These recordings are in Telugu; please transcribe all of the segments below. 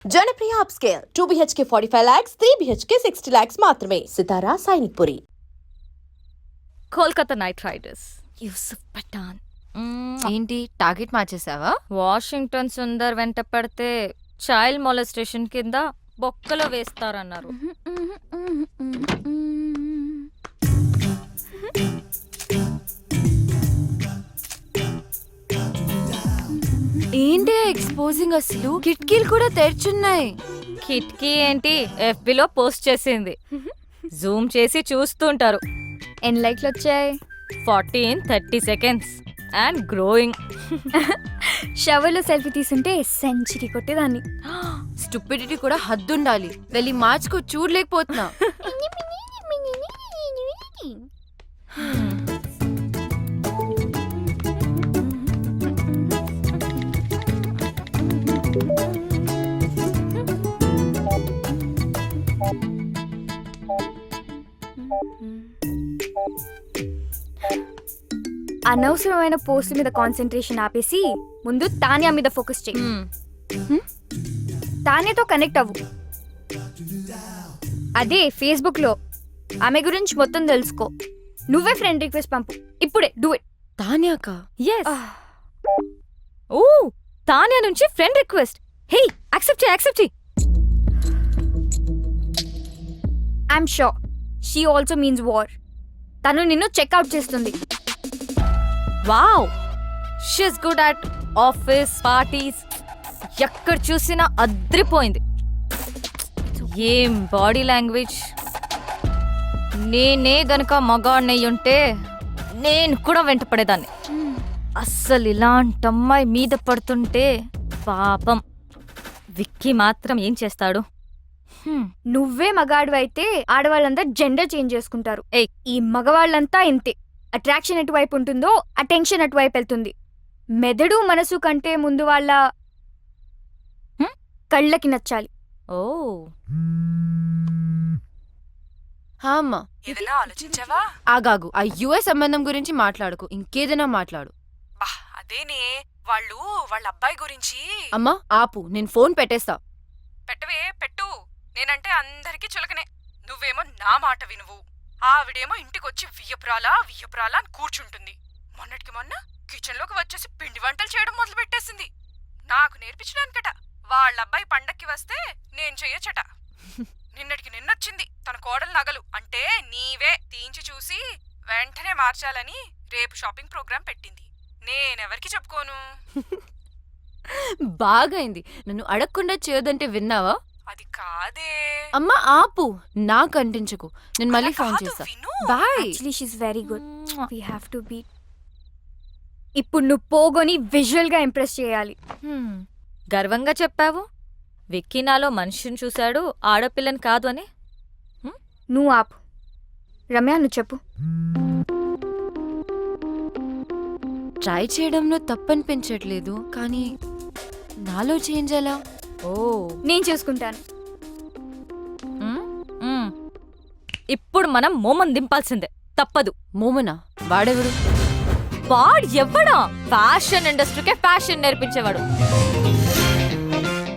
Janapriya upscale 2 BHK 45 lakhs, 3 BHK 60 lakhs మాత్రమే. సితారా సైనిక్పురి. Kolkata Knight Riders Yusuf Pathan. ఏంటి టార్గెట్ మార్చేసావా? వాషింగ్టన్ సుందర్ వెంట పడితే చైల్డ్ మొలెస్టేషన్ కింద బొక్కలో వేస్తారన్నారు. ఏంటి ఎక్స్పోజింగ్, అసలు కిటికీలు కూడా తెరుచున్నాయి. కిటికీ ఏంటి, FBలో పోస్ట్ చేసింది. జూమ్ చేసి చూస్తుంటారు. ఎన్ని లైక్లు వచ్చాయి? 40 in 30 seconds అండ్ గ్రోయింగ్. షవర్లో సెల్ఫీ తీసుంటే సెంచరీ కొట్టేదాన్ని. స్టూపిడిటీ కూడా హద్దుండాలి. వెళ్ళి మార్చుకో, చూడలేకపోతున్నా. అనవసరమైన పోస్ట్ మీద కాన్సన్ట్రేషన్ ఆపేసి ముందు తానియా మీద ఫోకస్ చేయి. తానియాతో కనెక్ట్ అవ్వు. అదే ఫేస్బుక్ లో ఆమె గురించి మొత్తం తెలుసుకో. నువ్వే ఫ్రెండ్ రిక్వెస్ట్ పంపు ఇప్పుడే. Do it. తాన్యాక? ఎస్. ఓ, తానియా నుంచి ఫ్రెండ్ రిక్వెస్ట్. హే, యాక్సెప్ట్ చేయి, యాక్సెప్ట్ చేయి. I'm sure she also means war. తను నిన్ను చెక్అవుట్ చేస్తుంది. Wow, she's good at office parties. ఎక్కడ చూసినా అద్రిపోయింది. ఏం బాడీ లాంగ్వేజ్. నేనే గనక మగాడినయ్యుంటే నేను కూడా వెంట పడేదాన్ని. అస్సలు ఇలాంటి అమ్మాయి మీద పడుతుంటే పాపం. విక్కీ మాత్రం ఏం చేస్తాడు? నువ్వే మగాడు అయితే ఆడవాళ్ళంతా జెండర్ చేంజ్ చేసుకుంటారు. ఈ మగవాళ్ళంతా ఇంతే. అట్రాక్షన్ ఎటువైపు ఉంటుందో అటెన్షన్ అటువైపు వెళ్తుంది. మెదడు మనసు కంటే ముందు వాళ్ళ కళ్ళకి నచ్చాలి. ఓ, అమ్మా, ఏదైనా ఆలోచించావా? ఆగాగు. ఆ యుఎస్ సంబంధం గురించి మాట్లాడుకు, ఇంకేదైనా మాట్లాడు. అదేనే, వాళ్ళు వాళ్ళ అబ్బాయి గురించి. అమ్మా ఆపు, నేను ఫోన్ పెట్టేస్తా. పెట్టవే, పెట్టు. నేనంటే అందరికీ చులకనే. నువ్వేమో నా మాట వినువు. ఆవిడేమో ఇంటికొచ్చి వియ్యపురాలా అని కూర్చుంటుంది. మొన్నటికి మొన్న కిచెన్లోకి వచ్చేసి పిండి వంటలు చేయడం మొదలు పెట్టేసింది. నాకు నేర్పించడానికట. వాళ్ళబ్బాయి పండక్కి వస్తే నేను చెయ్యొచ్చట. నిన్నటికి నిన్నొచ్చింది తన కోడలు నగలు అంటే నీవే తీయించి చూసి వెంటనే మార్చాలని రేపు షాపింగ్ ప్రోగ్రాం పెట్టింది. నేనెవరికి చెప్పుకోను. బాగైంది. నన్ను అడగకుండా చేయొద్దంటే విన్నావా? అది కాదే. అమ్మా ఆపు, నాకు అంటించకు. నేను మళ్ళీ ఫోన్ చేస్తా. Bye. Actually she's very good. We have to be. ఇప్పుడు నువ్వు పోగొని విజువల్ గా ఇంప్రెస్ చేయాలి. గర్వంగా చెప్పావు. విక్కీ నాలో మనిషిని చూశాడు, ఆడపిల్లని కాదు అని. నువ్వు ఆపు. రమ్య, నువ్వు చెప్పు. ట్రై చేయడంలో తప్పనిపించట్లేదు, కానీ నాలో చేంజ్ ఎలా? ఓ, నేను చూసుకుంటాను. ఇప్పుడు మనం మోమన్ దింపాల్సిందే, తప్పదు. మోమనా? వాడెవడు? వాడు ఎవ్వడా? ఫ్యాషన్ ఇండస్ట్రీకే ఫ్యాషన్ నేర్పించేవాడు.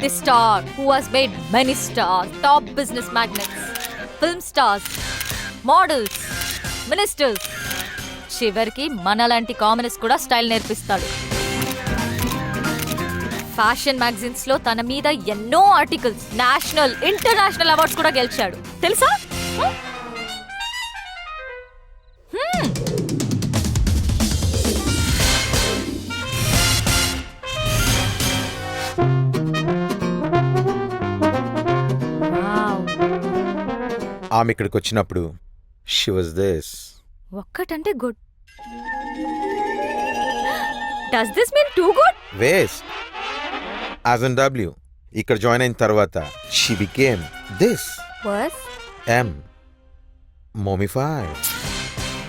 The star who has made many stars, top business magnets, film stars, models, ministers, చివరికి మనలాంటి కామనర్స్ కూడా స్టైల్ నేర్పిస్తాడు. ఫ్యాషన్ మ్యాగజైన్స్ లో తన మీద ఎన్నో ఆర్టికల్స్, నేషనల్ ఇంటర్నేషనల్ అవార్డ్స్ కూడా గెలిచాడు, తెలుసా? ఆమె ఇక్కడికి వచ్చినప్పుడు షీ వాజ్ దిస్. ఒక్కటంటే good. Does this mean too good? Waste. As N W ఇక్కడ జాయిన్ అయిన తర్వాత she became this. Worse am mummified.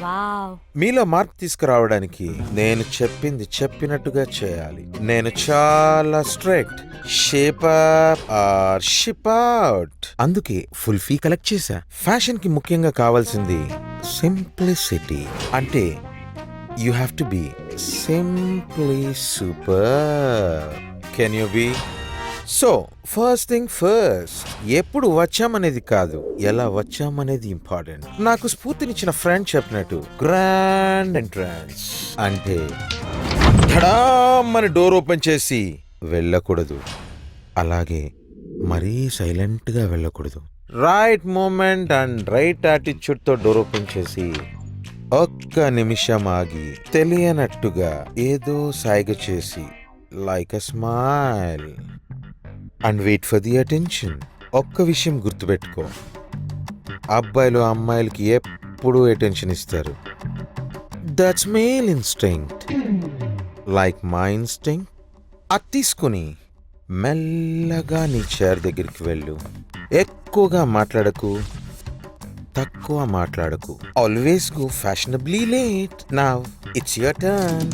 Wow. మీలో మార్పు తీసుకురావడానికి నేను చెప్పింది చెప్పినట్టుగా చేయాలి. నేను చాలా strict. Shape up or ship out. అందుకే ఫుల్ ఫీ కలెక్ట్ చేశా. ఫ్యాషన్ కి ముఖ్యంగా కావాల్సింది సింప్లిసిటీ. అంటే you have to be simply super. Can you be so first thing first, ఎప్పుడు వచ్చామనేది కాదు, ఎలా వచ్చామనేది ఇంపార్టెంట్. నాకు స్ఫూర్తినిచ్చిన ఫ్రెండ్ చెప్పినట్టు గ్రాండ్ ఎంట్రన్స్ అంటే ధడామని డోర్ ఓపెన్ చేసి వెళ్ళకూడదు, అలాగే మరీ సైలెంట్ గా వెళ్ళకూడదు. Right moment and right attitude తో డోర్ ఓపెన్ చేసి ఒక్క నిమిషం ఆగి తెలియనట్టుగా ఏదో సైగ చేసి like a smile and wait for the attention. ఒక్క విషయం గుర్తుపెట్టుకో, అబ్బాయిలు అమ్మాయిలకి ఎప్పుడూ అటెన్షన్ ఇస్తారు. That's male instinct, like my instinct. అది తీసుకుని మెల్లగా నీ చైర్ దగ్గరికి వెళ్ళు. ఎక్కువగా మాట్లాడకు, తక్కువ మాట్లాడకు. Always go fashionably late. Now it's your turn.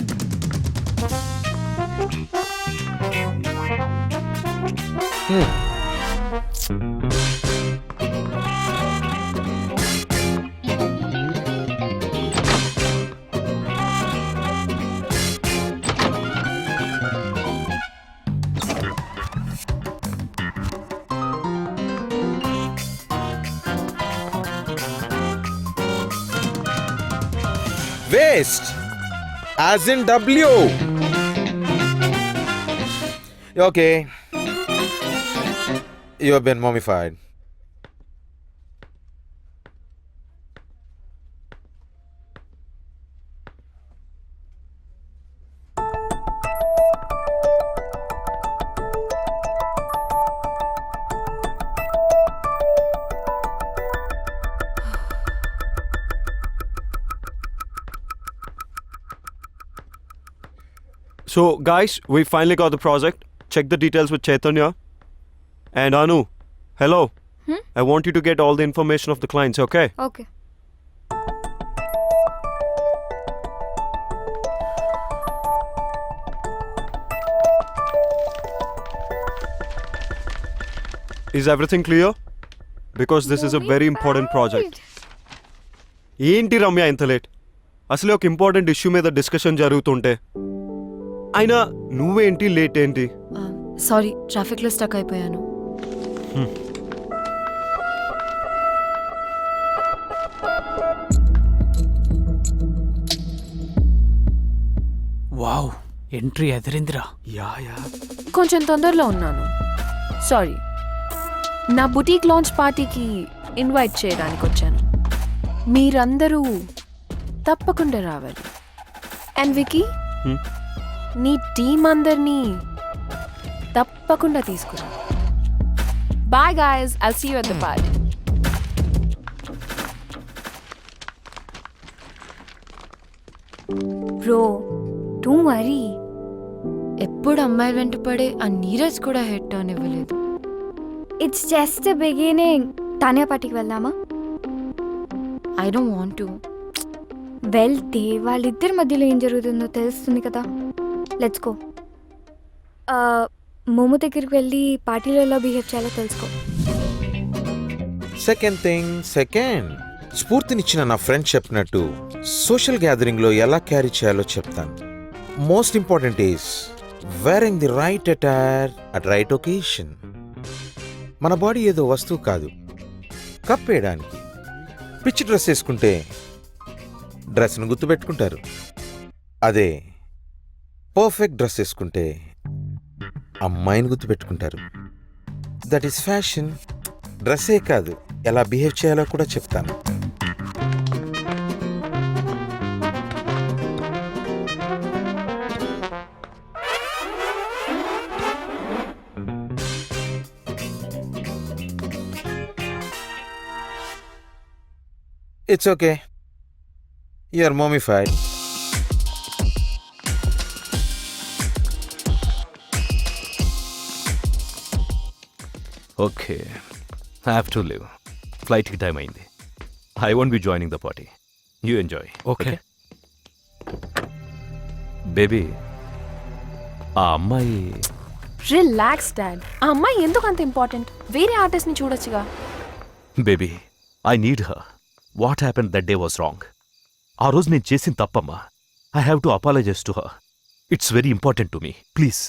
Waste, as in W. Okay, you have been mummified. So, guys, we finally got the project. Check the details with Chaitanya. And Anu, hello. I want you to get all the information of the clients, okay? Okay. Is everything clear? Because this is a very important project. ఏంటి రమ్య ఇంత లేట్? అసలే ఒక ఇంపార్టెంట్ ఇష్యూ మీద డిస్కషన్ జరుగుతుంటే అయినా నువ్వేంటి లేట్ ఏంటి? సారీ, ట్రాఫిక్ లో స్టక్ అయిపోయాను. వావ్, ఎంట్రీ ఎదిరిందిరా. యా కొంచెం తొందరలో ఉన్నాను, సారీ. నా బుటీక్ లాంచ్ పార్టీకి ఇన్వైట్ చేయడానికి వచ్చాను. మీరందరూ తప్పకుండా రావాలి. అండ్ వికీ, నీ టీం అందరినీ తప్పకుండా తీసుకురా. Bye guys, I'll see you at the party. Bro, don't worry. ఎప్పుడు అమ్మాయి వెంట పడే ఆ నీరజ్ కూడా హెడ్ టర్న్ ఇవ్వలేదు. It's just beginning. తానే పార్టీకి వెళ్దామా? I don't want to. వెళ్తే వాళ్ళిద్దరి మధ్యలో ఏం జరుగుతుందో తెలుస్తుంది కదా. Let's go. మోమో దగ్గరికి వెళ్ళి పార్టీలో ఎలా బిహేవ్ చేయాలో తెలుసుకో. సెకండ్, స్ఫూర్తినిచ్చిన నా ఫ్రెండ్ చెప్పినట్టు సోషల్ గ్యాదరింగ్ లో ఎలా క్యారీ చేయాలో చెప్తాను. Most important is wearing the right attire at right occasion. మన బాడీ ఏదో వస్తువు కాదు, కప్పేయడానికి. పిచ్చి డ్రెస్ వేసుకుంటే డ్రెస్ను గుర్తుపెట్టుకుంటారు. అదే పర్ఫెక్ట్ డ్రెస్ వేసుకుంటే అమ్మాయిని గుర్తుపెట్టుకుంటారు. That is fashion. డ్రెస్సే కాదు, ఎలా బిహేవ్ చేయాలో కూడా చెప్తాను. It's okay. You're mummified. Okay, I have to leave. Flight ki time ayindi. I won't be joining the party. You enjoy. Okay. Baby, ఆ అమ్మాయి రిలాక్స్ డాడ్. ఆ అమ్మాయి ఎందుకు అంత ఇంపార్టెంట్? వేరే ఆర్టిస్ట్ ని చూడొచ్చుగా. Baby, I need her. What happen that day was wrong. ఆ రోజు నేను చేసిన తప్పమ్మా. I have to apologise to her. It's very important to me. Please.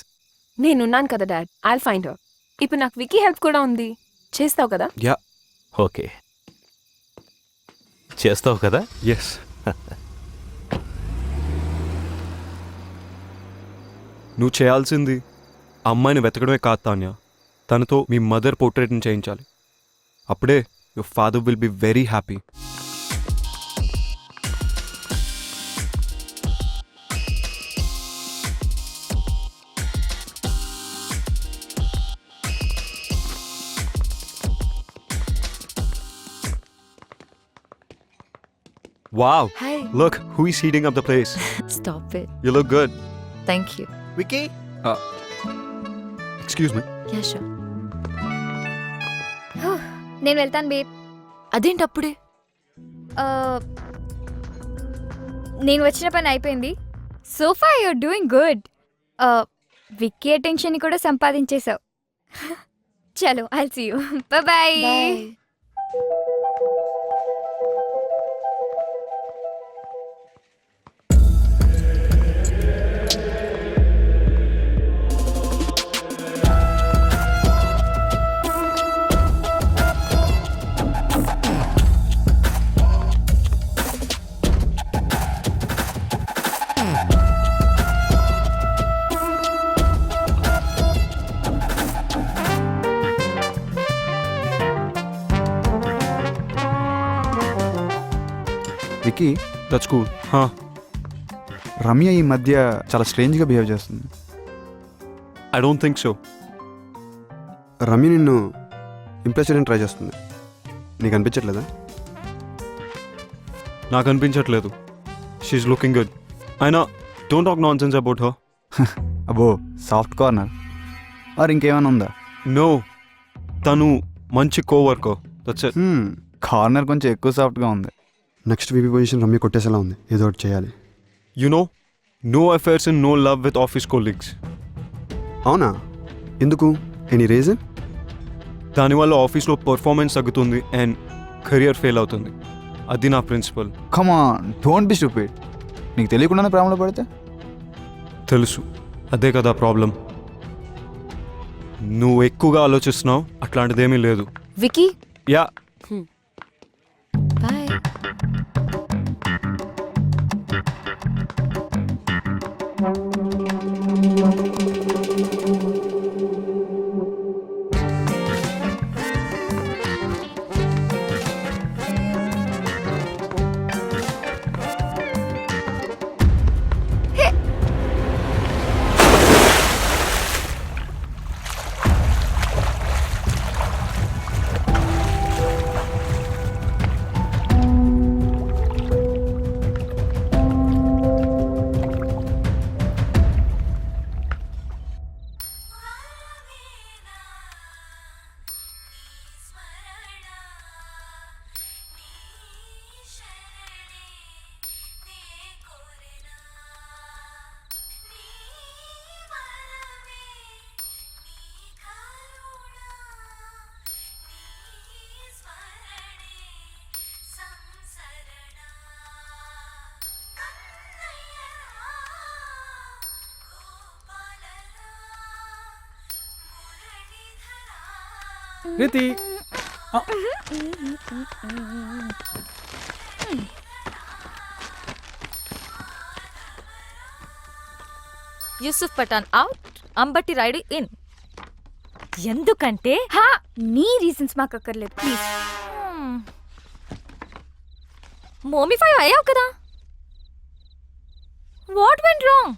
నేనున్నాను కదా డాడ్, ఐల్ ఫైండ్ హర్. ఇప్పుడు నాకు వికీ హెల్ప్ కూడా ఉంది. చేస్తావు కదా? యా ఓకే, చేస్తావు కదా? ఎస్. నువ్వు చేయాల్సింది అమ్మాయిని వెతకడమే కాదు తాన్య, తనతో మీ మదర్ పోర్ట్రేట్ని చేయించాలి. అప్పుడే your father will be very happy. Wow, Hi. look who is heating up the place. Stop it. You look good. Thank you. Vicky, Excuse me. Yeah, sure. నేను వెళ్తాను బేబ్. అదేంటి అప్పుడే? నేను వచ్చిన పని అయిపోయింది. So far you're doing good. Vicky attention కూడా సంపాదించేశావు. చలో I see you. Bye. Vicky, That's cool. Huh? Ramya ఈ మధ్య చాలా స్ట్రేంజ్గా బిహేవ్ చేస్తుంది. I don't think so. Ramya నిన్ను ఇంప్రెస్ చేయడానికి ట్రై చేస్తుంది. నీకు అనిపించట్లేదా? నాకు అనిపించట్లేదు. She's looking good. అయినా don't talk nonsense about her. అబ్బో, సాఫ్ట్ కార్నర్ ఆర్ ఇంకేమైనా ఉందా? నో, తను మంచి కోవర్కర్. That's it. కార్నర్ కొంచెం ఎక్కువ సాఫ్ట్గా ఉంది. నెక్స్ట్ వీపీ పొజిషన్ రమ్య కొట్టేసేలా ఉంది. ఏదో ఒకటి చేయాలి. You know, no affairs and no love with office colleagues. అవునా? ఎందుకు? Any reason? దానివల్ల ఆఫీస్లో పర్ఫార్మెన్స్ తగ్గుతుంది అండ్ కెరియర్ ఫెయిల్ అవుతుంది. అది నా principle. Come on, don't be stupid. నీకు తెలియకుండానే ప్రేమలో పడితే? తెలుసు, అదే కదా ప్రాబ్లం. నువ్వు ఎక్కువగా ఆలోచిస్తున్నావు, అట్లాంటిదేమీ లేదు. Vicky, yeah, bye. Preeti, Yusuf Pathan out, Ambati Rayudu in. ఎందుకంటే హా, నీ రీజన్స్ మాకు అక్కర్లేదు ప్లీజ్. మోమిఫై అయ్యావు కదా. What went wrong?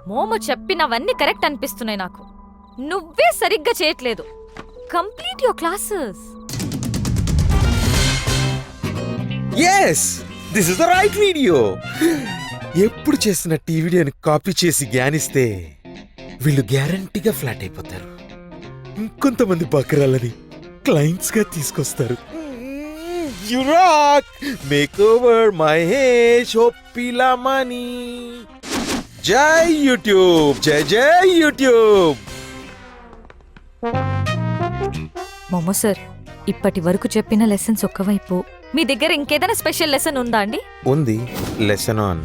మోము చెప్పినవన్నీ కరెక్ట్ అనిపిస్తున్నాయి నాకు. నువ్వే సరిగ్గా చేయట్లేదు. Complete your classes. yes, this is the right video. ఎప్పుడు చేసినట్టు ఈ వీడియోని కాపీ చేసి జ్ఞానిస్తే వీళ్ళు గ్యారంటీగా ఫ్లాట్ అయిపోతారు. ఇంకొంతమంది బకరాలని క్లయింట్స్ గా తీసుకొస్తారు. You rock! Makeover Mahesh Oppilamani. జై యూట్యూబ్, జై జై యూట్యూబ్. మోమో సార్, ఇప్పటి వరకు చెప్పిన లెసన్స్ ఒక్కవైపు, మీ దగ్గర ఇంకేదైనా స్పెషల్ లెసన్ ఉందా అండి? ఉంది, లెసన్ ఆన్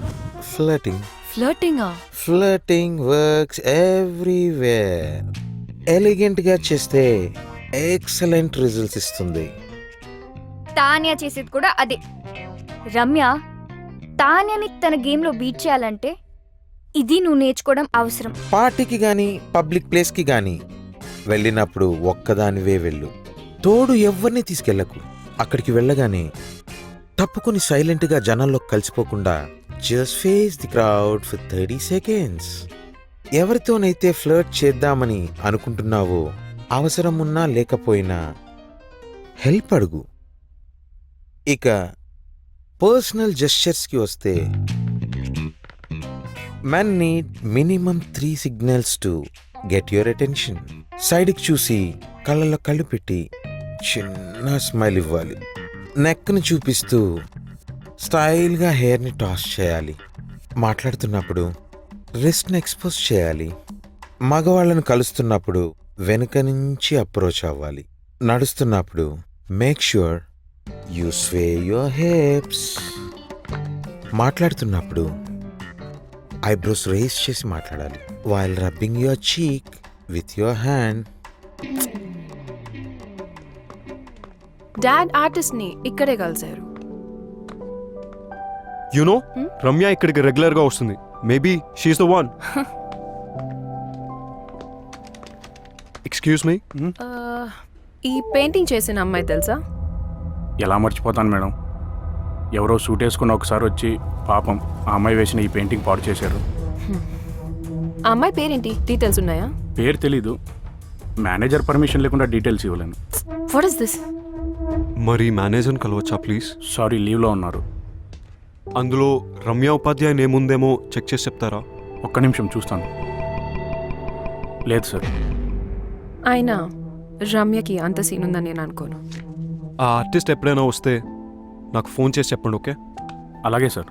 ఫ్లర్టింగ్. ఫ్లర్టింగా? Flirting works everywhere. ఎలిగెంట్ గా చేస్తే ఎక్సలెంట్ రిజల్ట్స్ ఇస్తుంది. తాన్య చేసేది కూడా అదే. రమ్య తాన్యని తన గేమ్లో బీట్ చేయాలంటే ఇది నువ్వు నేర్చుకోవడం అవసరం. పార్టీకి గాని పబ్లిక్ ప్లేస్ కి గాని వెళ్ళినప్పుడు ఒక్కదానివే వెళ్ళు. తోడు ఎవరిని తీసుకెళ్లకు. అక్కడికి వెళ్ళగానే తప్పుకొని సైలెంట్ గా జనాల్లో కలిసిపోకుండా just face the crowd for 30 seconds. ఎవరితోనైతే ఫ్లర్ట్ చేద్దామని అనుకుంటున్నావో అవసరం ఉన్నా లేకపోయినా హెల్ప్ అడుగు. ఇక పర్సనల్ జెస్చర్స్ కి వస్తే men need minimum 3 signals to get your attention. సైడ్కి చూసి కళ్ళల్లో కళ్ళు పెట్టి చిన్న స్మైల్ ఇవ్వాలి. నెక్ని చూపిస్తూ స్టైల్గా హెయిర్ని టాస్ చేయాలి. మాట్లాడుతున్నప్పుడు రిస్ట్ని ఎక్స్పోజ్ చేయాలి. మగవాళ్ళను కలుస్తున్నప్పుడు వెనుక నుంచి అప్రోచ్ అవ్వాలి. నడుస్తున్నప్పుడు make sure you sway your hips. మాట్లాడుతున్నప్పుడు ఐబ్రోస్ రేస్ చేసి మాట్లాడాలి. While rubbing your cheek with your hand. Dad artist ని ఇక్కడే కలిశారు. యునో రమ్య ఇక్కడికి రెగ్యులర్ గా వస్తుంది. Maybe she's the one. Excuse me. ఈ పెయింటింగ్ చేసిన అమ్మాయి తెలుసా? ఎలా మర్చిపోతాను మేడం. ఎవరో సూట్ వేసుకున్న ఒకసారి వచ్చి పాపం ఆ అమ్మాయి వేసిన ఈ పెయింటింగ్ పాడు చేశారు. ఆ అమ్మాయి పేరేంటి? డీటెయిల్స్ ఉన్నాయా? పేరు తెలీదు. మేనేజర్ పర్మిషన్ లేకుండా డీటెయిల్స్ ఇవ్వలేను. What is this? మరి మేనేజర్ని కలవచ్చా ప్లీజ్? సారీ, లీవ్లో ఉన్నారు. అందులో రమ్య ఉపాధ్యాయ నేముందేమో చెక్ చేసి చెప్తారా? ఒక్క నిమిషం చూస్తాను. లేదు సార్. అయినా రమ్యకి అంత సీన్ ఉందని నేను అనుకోను. ఆ ఆర్టిస్ట్ ఎప్పుడైనా వస్తే నాకు ఫోన్ చేసి చెప్పండి. ఓకే? అలాగే సార్.